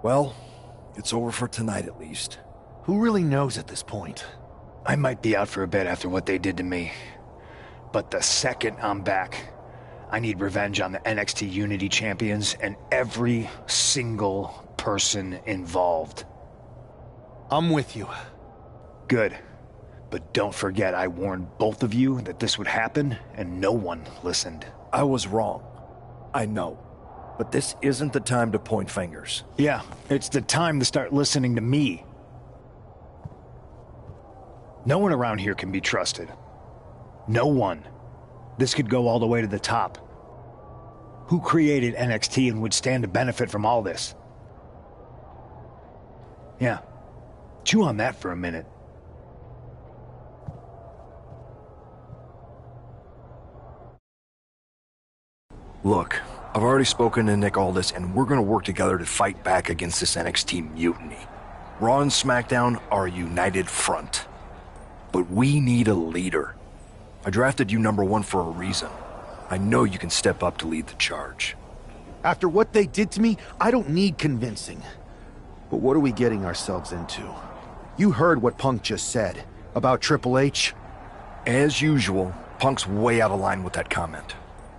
Well, it's over for tonight at least. Who really knows at this point? I might be out for a bit after what they did to me. But the second I'm back, I need revenge on the NXT Unity Champions and every single person involved. I'm with you. Good. But don't forget I warned both of you that this would happen, and no one listened. I was wrong. I know. But this isn't the time to point fingers. Yeah, it's the time to start listening to me. No one around here can be trusted. No one. This could go all the way to the top. Who created NXT and would stand to benefit from all this? Yeah. Chew on that for a minute. Look, I've already spoken to Nick Aldis, and we're gonna work together to fight back against this NXT mutiny. Raw and SmackDown are a united front. But we need a leader. I drafted you #1 for a reason. I know you can step up to lead the charge. After what they did to me, I don't need convincing. But what are we getting ourselves into? You heard what Punk just said about Triple H. As usual, Punk's way out of line with that comment.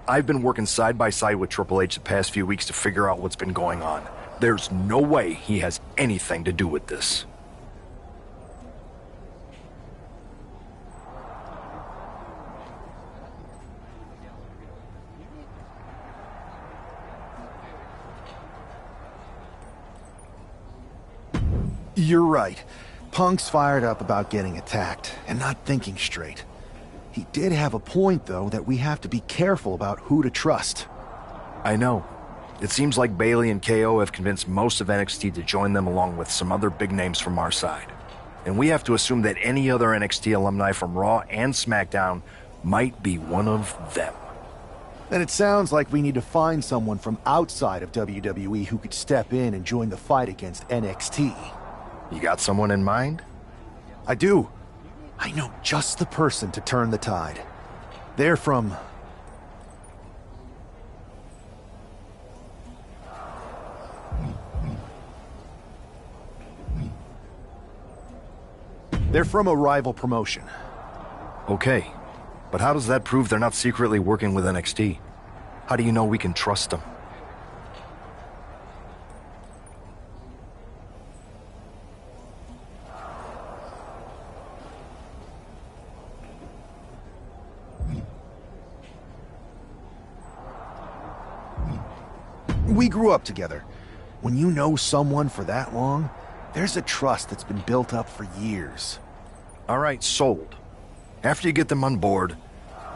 I've been working side by side with Triple H the past few weeks to figure out what's been going on. There's no way he has anything to do with this. You're right. Punk's fired up about getting attacked and not thinking straight. He did have a point, though, that we have to be careful about who to trust. I know. It seems like Bayley and KO have convinced most of NXT to join them along with some other big names from our side. And we have to assume that any other NXT alumni from Raw and SmackDown might be one of them. Then it sounds like we need to find someone from outside of WWE who could step in and join the fight against NXT. You got someone in mind? I do. I know just the person to turn the tide. They're from... They're from a rival promotion. Okay, but how does that prove they're not secretly working with NXT? How do you know we can trust them? We grew up together. When you know someone for that long, there's a trust that's been built up for years. All right, sold. After you get them on board,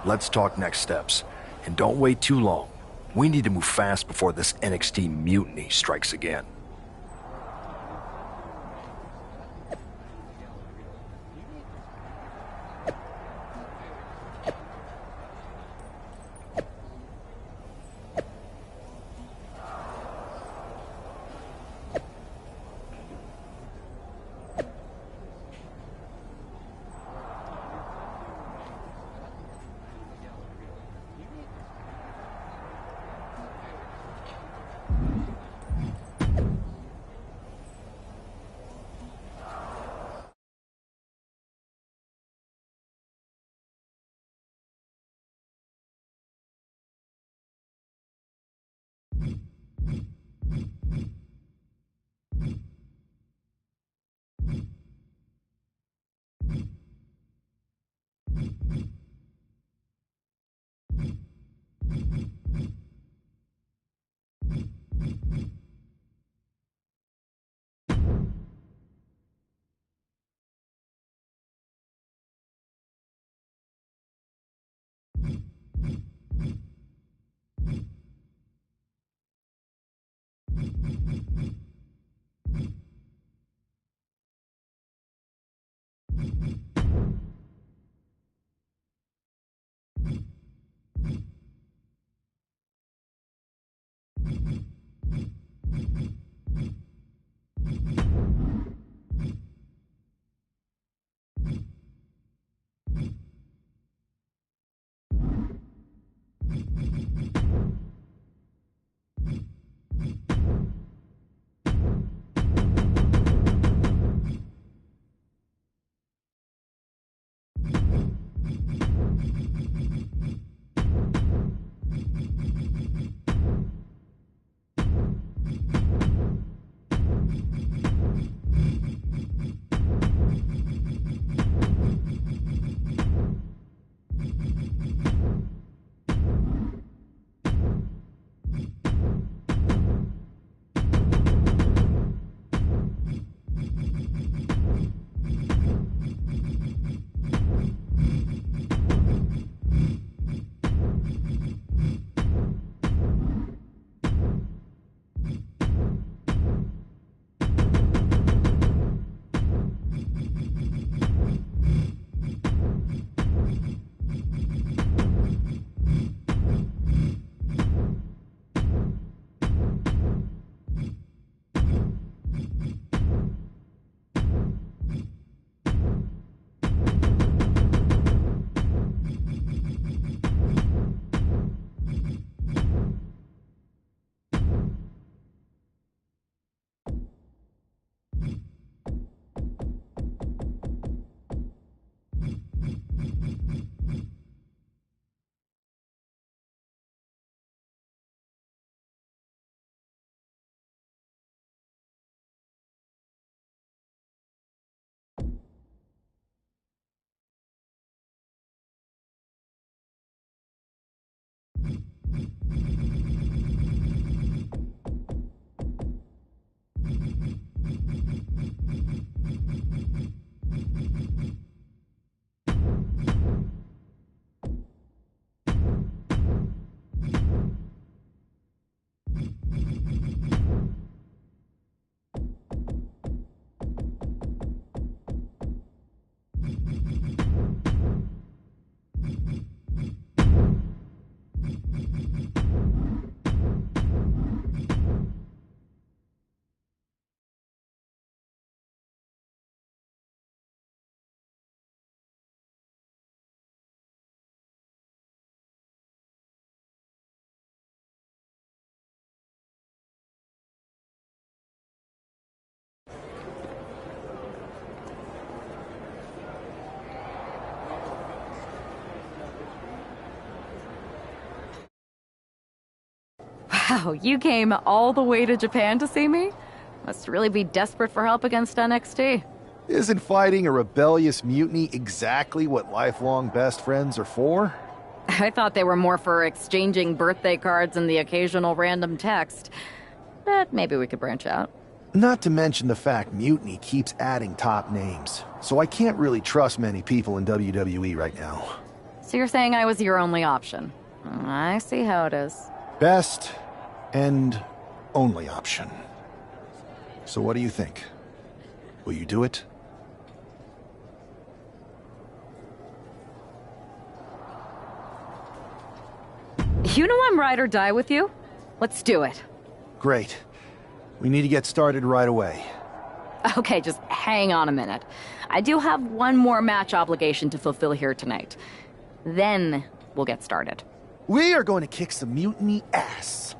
let's talk next steps. And don't wait too long. We need to move fast before this NXT mutiny strikes again. Wow, you came all the way to Japan to see me? Must really be desperate for help against NXT. Isn't fighting a rebellious mutiny exactly what lifelong best friends are for? I thought they were more for exchanging birthday cards and the occasional random text. But maybe we could branch out. Not to mention the fact Mutiny keeps adding top names, so I can't really trust many people in WWE right now. So you're saying I was your only option? I see how it is. Best and only option. So what do you think? Will you do it? You know I'm ride or die with you. Let's do it. Great. We need to get started right away. Okay, just hang on a minute. I do have one more match obligation to fulfill here tonight. Then we'll get started. We are going to kick some mutiny ass.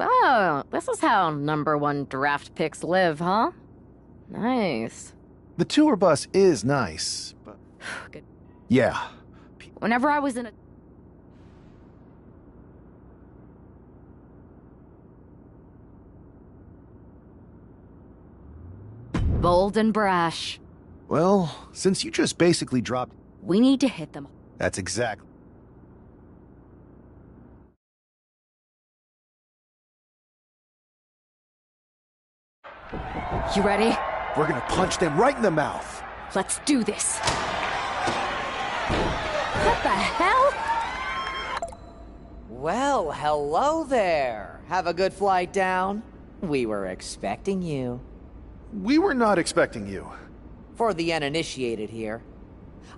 So, this is how #1 draft picks live, huh? Nice. The tour bus is nice, but... Good. Yeah. Whenever I was in a... Bold and brash. Well, since you just basically dropped... We need to hit them. That's exactly... You ready? We're gonna punch them right in the mouth. Let's do this. What the hell? Well, hello there. Have a good flight down. We were expecting you. We were not expecting you. For the uninitiated here,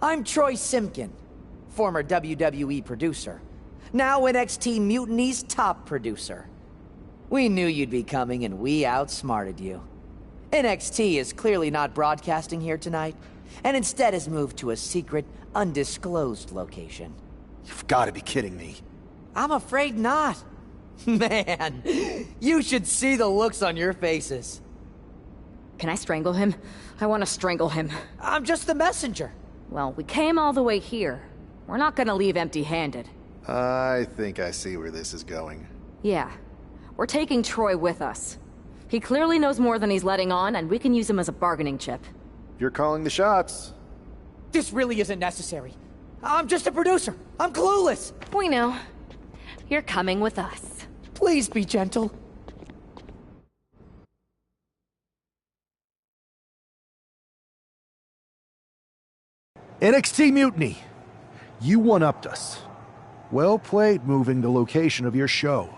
I'm Troy Simpkin, former WWE producer, now NXT Mutiny's top producer. We knew you'd be coming and we outsmarted you. NXT is clearly not broadcasting here tonight, and instead has moved to a secret, undisclosed location. You've got to be kidding me. I'm afraid not. Man, you should see the looks on your faces. Can I strangle him? I want to strangle him. I'm just the messenger. Well, we came all the way here. We're not gonna leave empty-handed. I think I see where this is going. Yeah. We're taking Troy with us. He clearly knows more than he's letting on, and we can use him as a bargaining chip. You're calling the shots. This really isn't necessary. I'm just a producer. I'm clueless. We know. You're coming with us. Please be gentle. NXT Mutiny. You one-upped us. Well played moving the location of your show.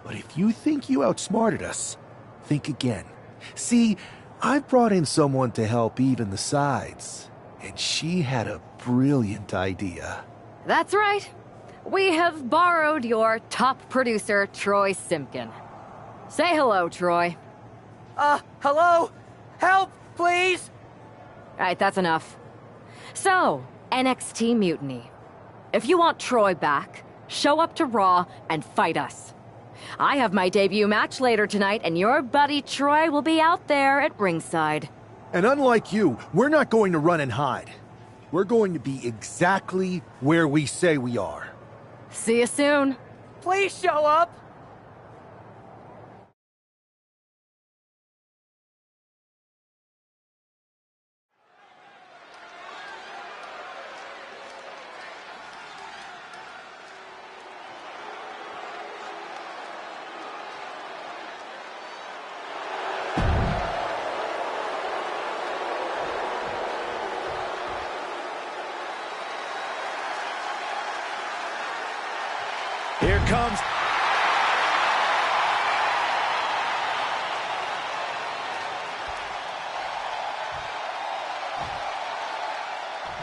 But if you think you outsmarted us, think again. See, I've brought in someone to help even the sides, and she had a brilliant idea. That's right. We have borrowed your top producer, Troy Simpkin. Say hello, Troy. Hello? Help, please? All right, that's enough. So, NXT Mutiny. If you want Troy back, show up to Raw and fight us. I have my debut match later tonight, and your buddy Troy will be out there at ringside. And unlike you, we're not going to run and hide. We're going to be exactly where we say we are. See you soon. Please show up. Here comes...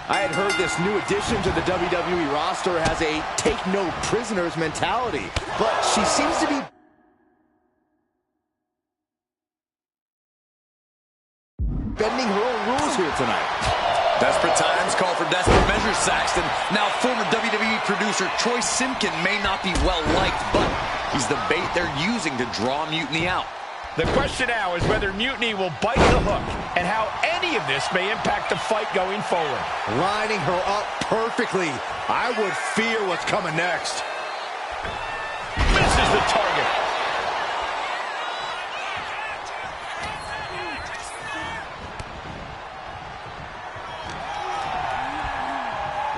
I had heard this new addition to the WWE roster has a take-no-prisoners mentality, but she seems to be... bending her own rules here tonight. Desperate times call for desperate measures, Saxton. Now, former WWE producer Troy Simpkin may not be well-liked, but he's the bait they're using to draw Mutiny out. The question now is whether Mutiny will bite the hook and how any of this may impact the fight going forward. Lining her up perfectly. I would fear what's coming next. Misses the target.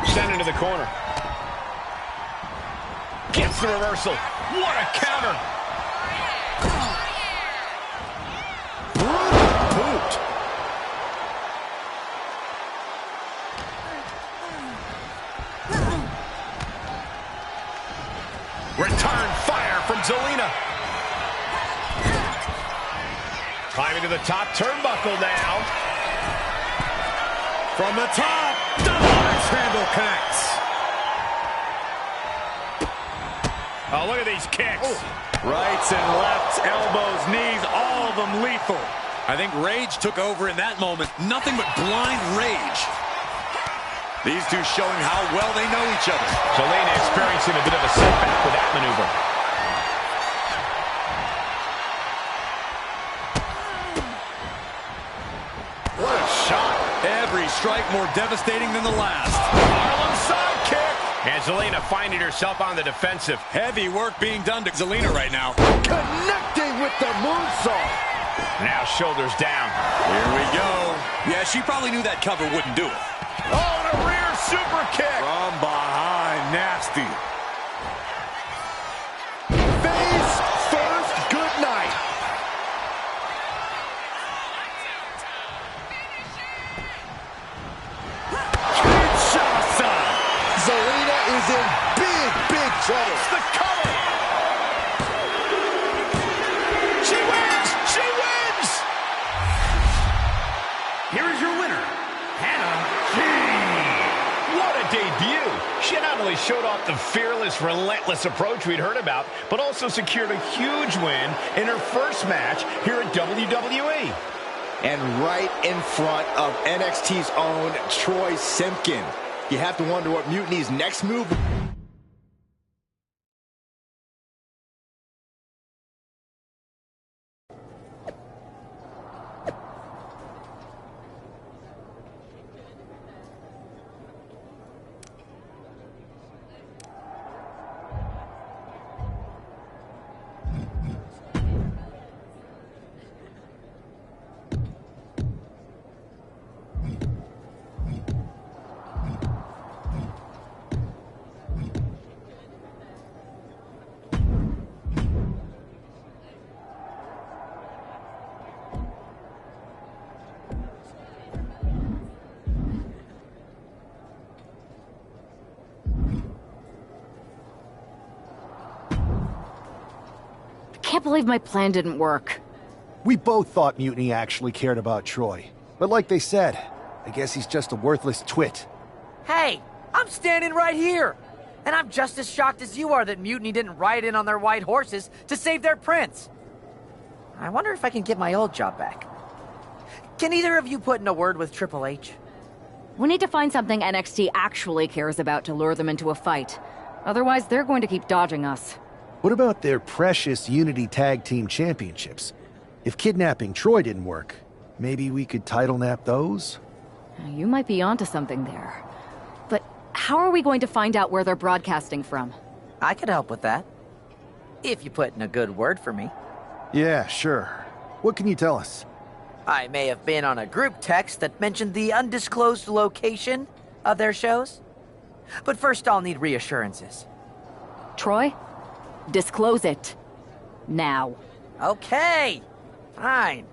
Sent into the corner. Gets the reversal. What a counter. Boot. Return fire from Zelina. Climbing to the top turnbuckle now. From the top, double axe handle connects. Oh, look at these kicks. Rights and lefts, elbows, knees, all of them lethal. I think rage took over in that moment. Nothing but blind rage. These two showing how well they know each other. Zelina experiencing a bit of a setback with that maneuver. strike more devastating than the last. Harlem sidekick. And Zelina finding herself on the defensive. Heavy work being done to Zelina right now. Connecting with the moonsault. Now shoulders down. Here we go. Yeah, she probably knew that cover wouldn't do it. Oh, and a rear super kick. From behind, nasty. Face first, good night. Kinshasa. Zelina is in big trouble. It's the cover. She wins. She wins. Here is your winner, Hannah. What a debut! She not only showed off the fearless, relentless approach we'd heard about, but also secured a huge win in her first match here at WWE. And right in front of NXT's own Troy Simpkin. You have to wonder what Mutiny's next move... Can't believe my plan didn't work. We both thought Mutiny actually cared about Troy. But like they said, I guess he's just a worthless twit. Hey, I'm standing right here. And I'm just as shocked as you are that Mutiny didn't ride in on their white horses to save their prince. I wonder if I can get my old job back. Can either of you put in a word with Triple H? We need to find something NXT actually cares about to lure them into a fight. Otherwise, they're going to keep dodging us. What about their precious Unity Tag Team Championships? If kidnapping Troy didn't work, maybe we could title nap those? You might be onto something there. But how are we going to find out where they're broadcasting from? I could help with that. If you put in a good word for me. Yeah, sure. What can you tell us? I may have been on a group text that mentioned the undisclosed location of their shows. But first I'll need reassurances. Troy? Disclose it. Now. Okay. Fine.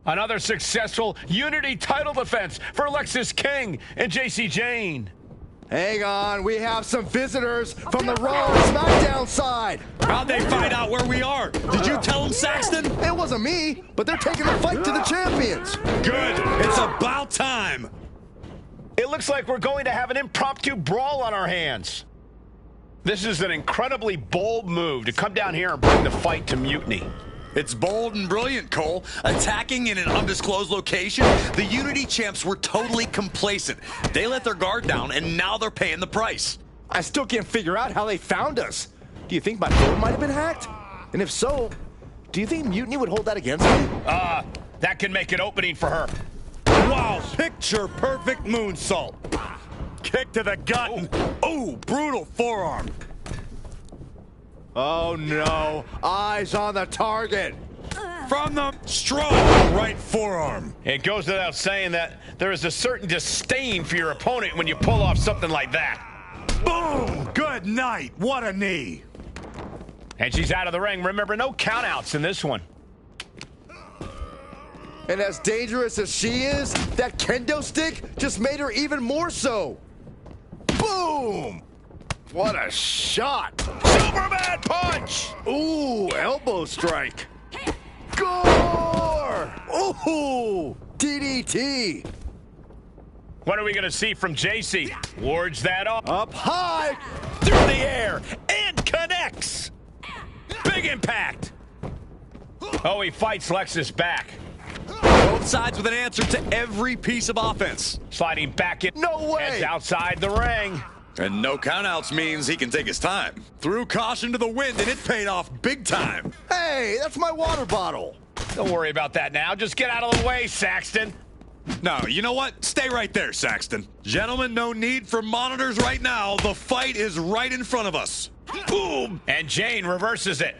Another successful Unity title defense for Lexis King and JC Jane. Hang on, we have some visitors from the Raw and SmackDown side. How'd they find out where we are? Did you tell them, Saxton? It wasn't me, but they're taking the fight to the champions. Good. It's about time. It looks like we're going to have an impromptu brawl on our hands. This is an incredibly bold move to come down here and bring the fight to Mutiny. It's bold and brilliant, Cole. Attacking in an undisclosed location, the Unity champs were totally complacent. They let their guard down, and now they're paying the price. I still can't figure out how they found us. Do you think my phone might have been hacked? And if so, do you think Mutiny would hold that against me? That can make an opening for her. Wow, picture-perfect moonsault. Kick to the gut. Ooh, brutal forearm. Oh no, eyes on the target. from the strong right forearm. It goes without saying that there is a certain disdain for your opponent when you pull off something like that. Boom! Good night. What a knee. And she's out of the ring. Remember, no countouts in this one. And as dangerous as she is, that kendo stick just made her even more so. Boom! What a shot! Superman punch! Ooh, elbow strike. Gore! Ooh, DDT. What are we going to see from JC? Wards that off. Up high. Through the air. And connects. Big impact. Oh, he fights Lexis back. Both sides with an answer to every piece of offense. Sliding back in. No way. Heads outside the ring. And no countouts means he can take his time. Threw caution to the wind, and it paid off big time. Hey, that's my water bottle. Don't worry about that now. Just get out of the way, Saxton. No, you know what? Stay right there, Saxton. Gentlemen, no need for monitors right now. The fight is right in front of us. Boom! And Jane reverses it.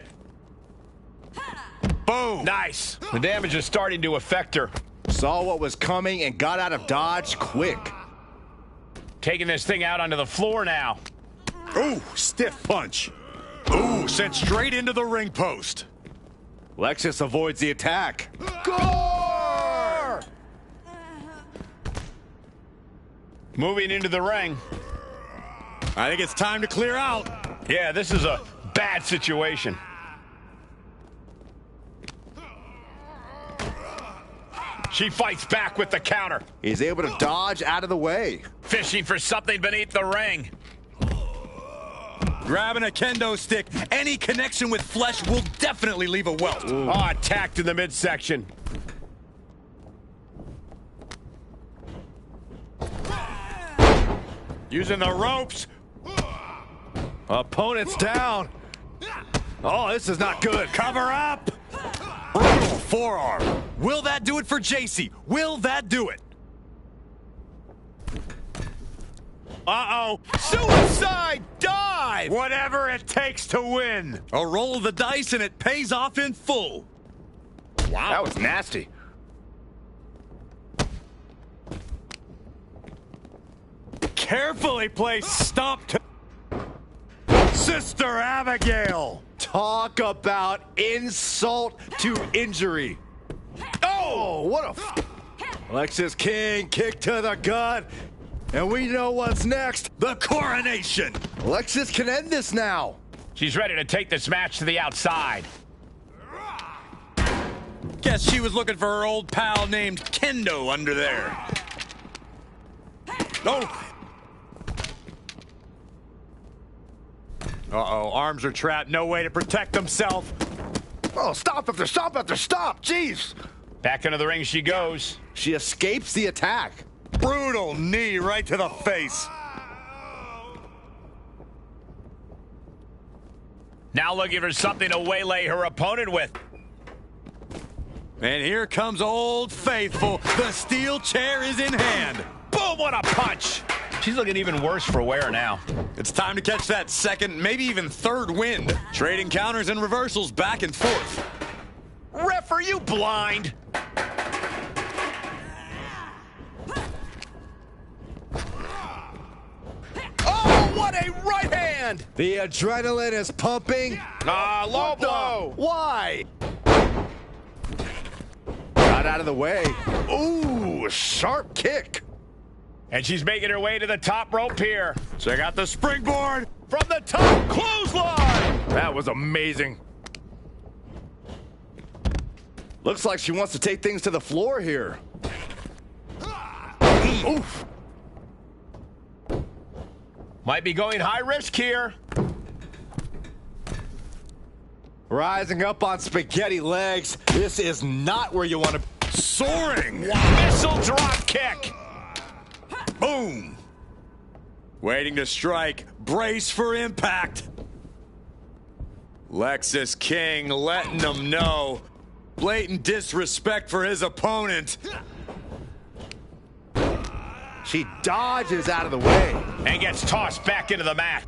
Boom! Nice. The damage is starting to affect her. Saw what was coming and got out of dodge quick. Taking this thing out onto the floor now. Ooh, stiff punch. Ooh, sent straight into the ring post. Lexis avoids the attack. Gore! Moving into the ring. I think it's time to clear out. Yeah, this is a bad situation. She fights back with the counter. He's able to dodge out of the way. Fishing for something beneath the ring. Grabbing a kendo stick, any connection with flesh will definitely leave a welt. Oh, attacked in the midsection. Using the ropes. Opponent's down. Oh, this is not good. Cover up. Brutal forearm. Will that do it for JC? Will that do it? Uh-oh. Suicide dive! Whatever it takes to win. A roll of the dice and it pays off in full. Wow. That was nasty. Carefully placed stomp to Sister Abigail. Talk about insult to injury. Oh, what a... Lexis King, kick to the gut. And we know what's next. The coronation. Lexis can end this now. She's ready to take this match to the outside. Guess she was looking for her old pal named Kendo under there. Oh. Uh-oh, arms are trapped. No way to protect himself. Oh, stop after stop after stop. Jeez. Back into the ring she goes. She escapes the attack. Brutal knee right to the face. Now looking for something to waylay her opponent with. And here comes Old Faithful. The steel chair is in hand. Boom, what a punch. She's looking even worse for wear now. It's time to catch that second, maybe even third wind. Trading counters and reversals back and forth. Ref, are you blind? Oh, what a right hand! The adrenaline is pumping. Low blow. Why? Got out of the way. Ooh, sharp kick. And she's making her way to the top rope here. Check out the springboard. From the top, clothesline! That was amazing. Looks like she wants to take things to the floor here. Oof. Might be going high risk here. Rising up on spaghetti legs. This is not where you want to... Soaring. Missile drop kick. Boom. Waiting to strike. Brace for impact. Lexis King letting them know. Blatant disrespect for his opponent. She dodges out of the way. And gets tossed back into the mat.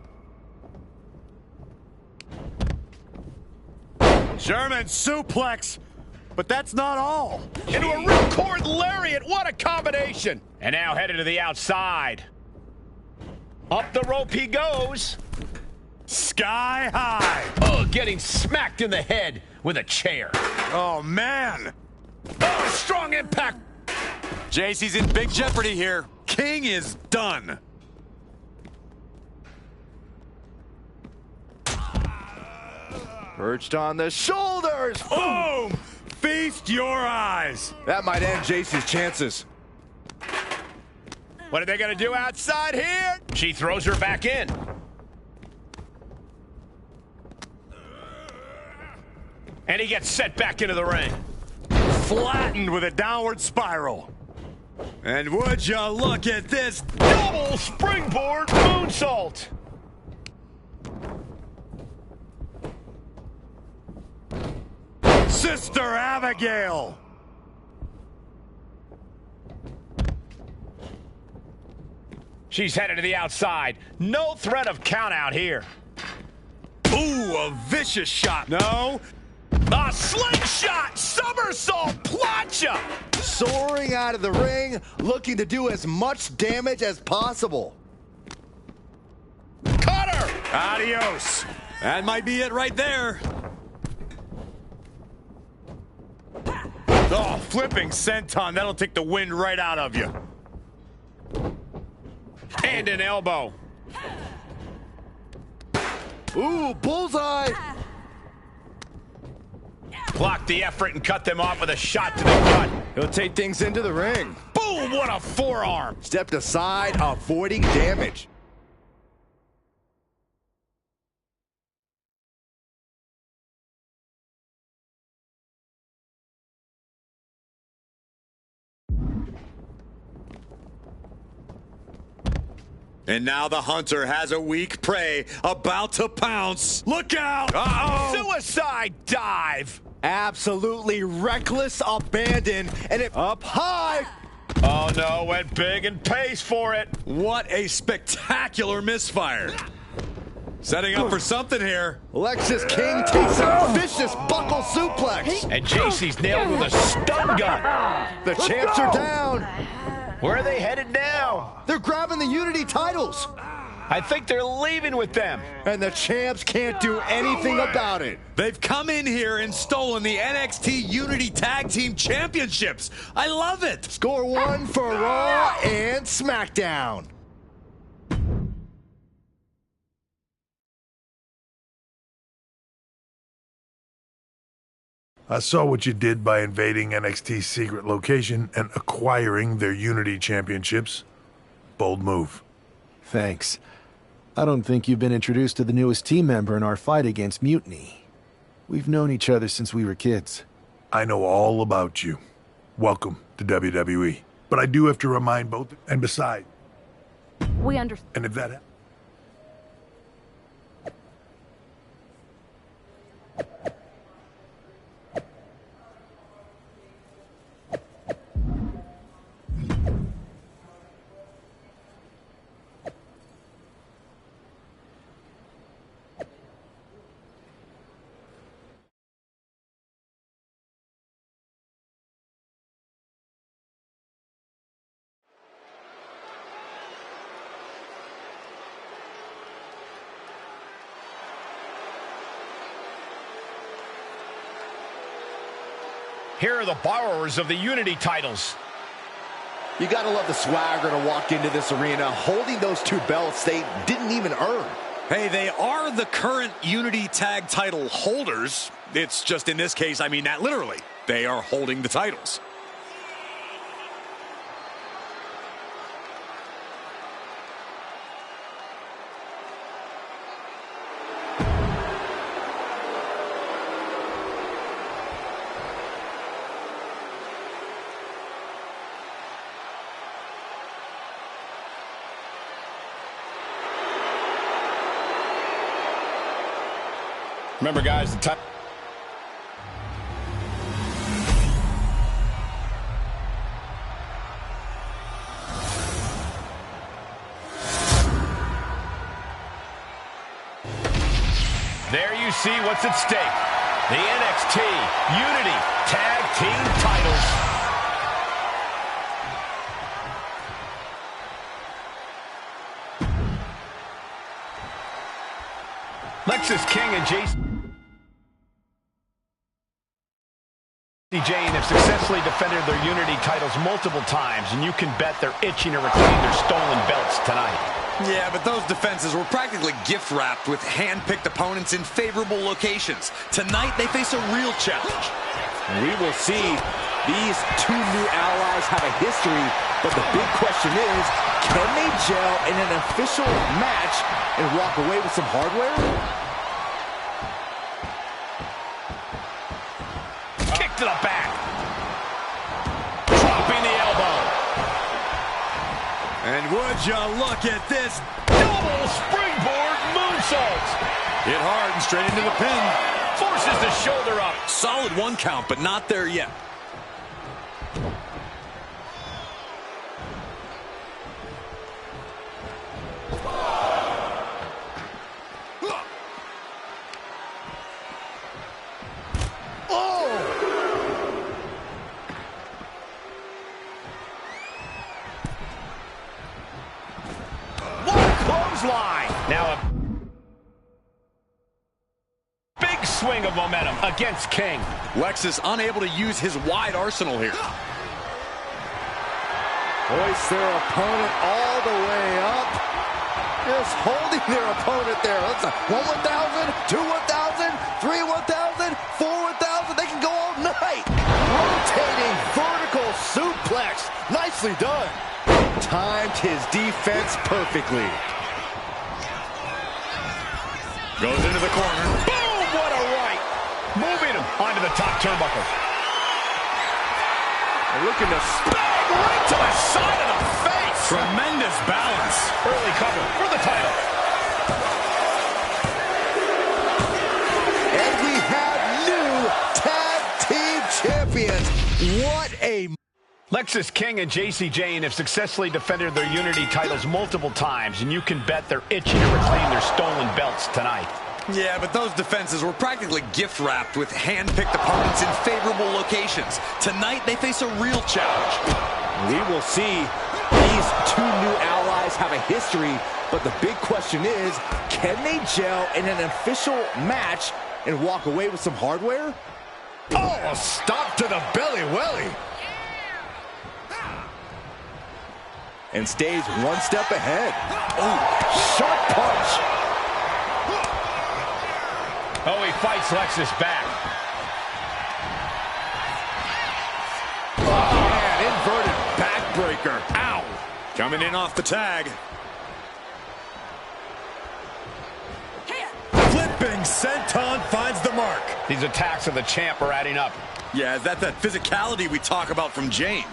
German suplex. but that's not all. Into a ripcord lariat. What a combination. And now headed to the outside. Up the rope he goes. Sky high. Oh, getting smacked in the head with a chair. Oh, man. Oh, strong impact. JC's in big jeopardy here. King is done. Perched on the shoulders. Boom! Feast your eyes. That might end JC's chances. What are they going to do outside here? She throws her back in. And he gets set back into the ring. Flattened with a downward spiral. And would you look at this Double springboard moonsault. Sister Abigail. She's headed to the outside. No threat of count out here. Ooh, a vicious shot. No. A slingshot, somersault, plancha. Soaring out of the ring, looking to do as much damage as possible. Cutter. Adios. That might be it right there. Oh, flipping senton. That'll take the wind right out of you. And an elbow. Ooh, bullseye. Block the effort and cut them off with a shot to the gut. He'll take things into the ring. Boom, what a forearm. Stepped aside, avoiding damage. And now the hunter has a weak prey about to pounce. Look out! Uh-oh! Suicide dive. Absolutely reckless abandon, and it up high. Oh no, went big and pays for it. What a spectacular misfire. Setting up for something here. Alexis King takes a vicious buckle suplex. And JC's nailed with a stun gun. The champs are down. Where are they headed now? They're grabbing the Unity titles. I think they're leaving with them. And the champs can't do anything about it. They've come in here and stolen the NXT Unity Tag Team Championships. I love it. Score one for Raw and SmackDown. I saw what you did by invading NXT's secret location and acquiring their Unity Championships. Bold move. Thanks. I don't think you've been introduced to the newest team member in our fight against Mutiny. We've known each other since we were kids. I know all about you. Welcome to WWE. But I do have to remind both, and besides, We understand. and if that Here are the borrowers of the Unity titles. You gotta love the swagger to walk into this arena holding those two belts they didn't even earn. Hey, they are the current Unity Tag title holders. It's just in this case, I mean that literally. They are holding the titles. Remember, guys, the time. There you see what's at stake. The NXT Unity Tag Lexis King and Jane have successfully defended their Unity titles multiple times, and you can bet they're itching to reclaim their stolen belts tonight. Yeah, but those defenses were practically gift-wrapped with hand-picked opponents in favorable locations. Tonight, they face a real challenge. We will see. These two new allies have a history, but the big question is, can they gel in an official match and walk away with some hardware? Kick to the back. Dropping the elbow. And would you look at this? Double springboard moonsault. Hit hard and straight into the pin. Forces the shoulder up. Solid 1 count, but not there yet. Now a big swing of momentum against King. Lexis unable to use his wide arsenal here. Hoist their opponent all the way up. Just holding their opponent there. That's a 1 1,000, 2 1,000, 3 1,000, 4 1,000. They can go all night. Rotating vertical suplex. Nicely done. Timed his defense perfectly. Goes into the corner. Boom! What a right. Moving him onto the top turnbuckle. Looking to spin right to the side of the face. Tremendous balance. Early cover for the title. And we have new tag team champions. What a... Lexis King and JC Jane have successfully defended their Unity titles multiple times, and you can bet they're itching to reclaim their stolen belts tonight. Yeah, but those defenses were practically gift-wrapped with hand-picked opponents in favorable locations. Tonight, they face a real challenge. We will see. These two new allies have a history, but the big question is, can they gel in an official match and walk away with some hardware? Oh, a stop to the belly welly. And stays one step ahead. Oh, sharp punch. Oh, he fights Lexis back. Oh, man, inverted backbreaker. Ow. Coming in off the tag. Flipping senton finds the mark. These attacks of the champ are adding up. Yeah, that's that physicality we talk about from Jane.